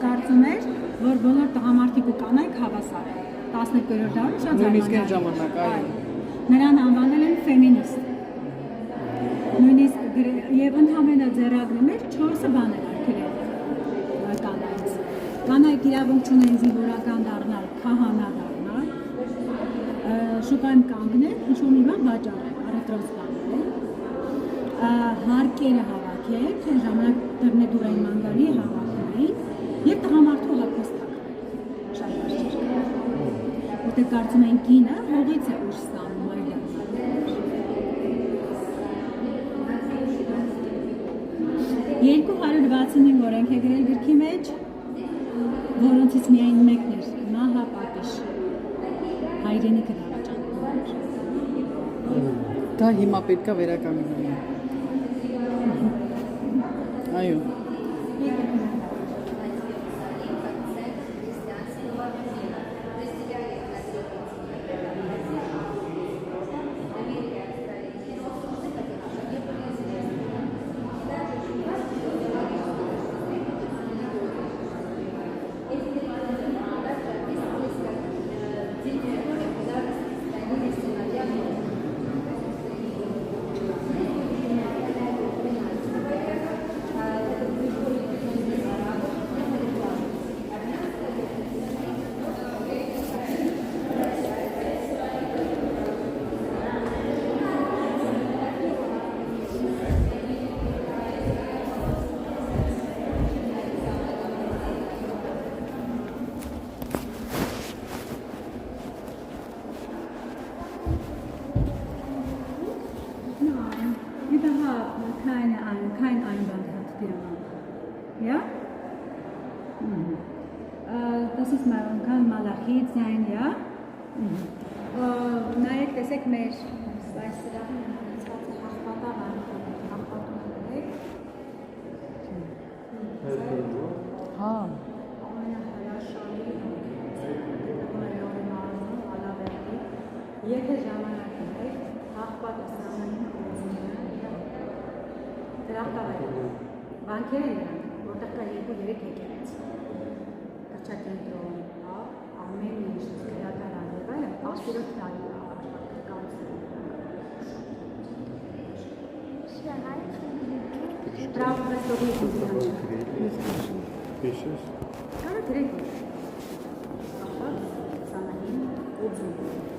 կարծում էր, որ բոլոր տղամարդիկ ու կանայք հավասար են։ 12-րդ դարում շատ նույնիսկ այն ժամանակ, այո։ Նրան անվանել են ֆեմինիստ։ Նույնիսկ եւ ընդհանրապես ձեռագրի մեջ 4 բաներ արգելել կանայից։ Կանայք իրավունք չունեն զինվորական դառնալ, քահանա դառնալ, շուկայում կանգնել, ինչ-որ մի բան վաճառել, առևտրոսպանել, հարկերը հավաքել, թե ժամանակ դռնեդուրային մանգալի հավաքում էին եւ տղամարդու հագուստ թաքնել։ Շատ բարձր չէ։ Որտեղ կարծում են կինը հողից է ուժ ստանում այլ։ 265 օրենք է գրել գրքի մեջ, որոնցից միայն մեկն էր մահապատիժ, հայրենիքը դավաճանում էր։ Դա հիմա պետք է վերականգնվի։ Այո։ Kein Einwand hat der Mann. Ja? Das ist kann Malachit sein, ja? Նայեք, տեսեք մեր այս սրահին ունեցած հաղպատավան, հաղպատում ունենք։ Հա։ Ամենահրաշալի մարմնու ալավերդի, եթե ժամանակ ունեք, հաղպատը սամանին կոզինը, դրախտավայր, վանքեր են նրանք, որտեղ կա 2-3 եկեղեցի, կրճակենտրոն, ամեն ինչ գրադարան եւ այլն, 18 տարի Bravo, questo qui Cara, tre. Samanin, Uzun.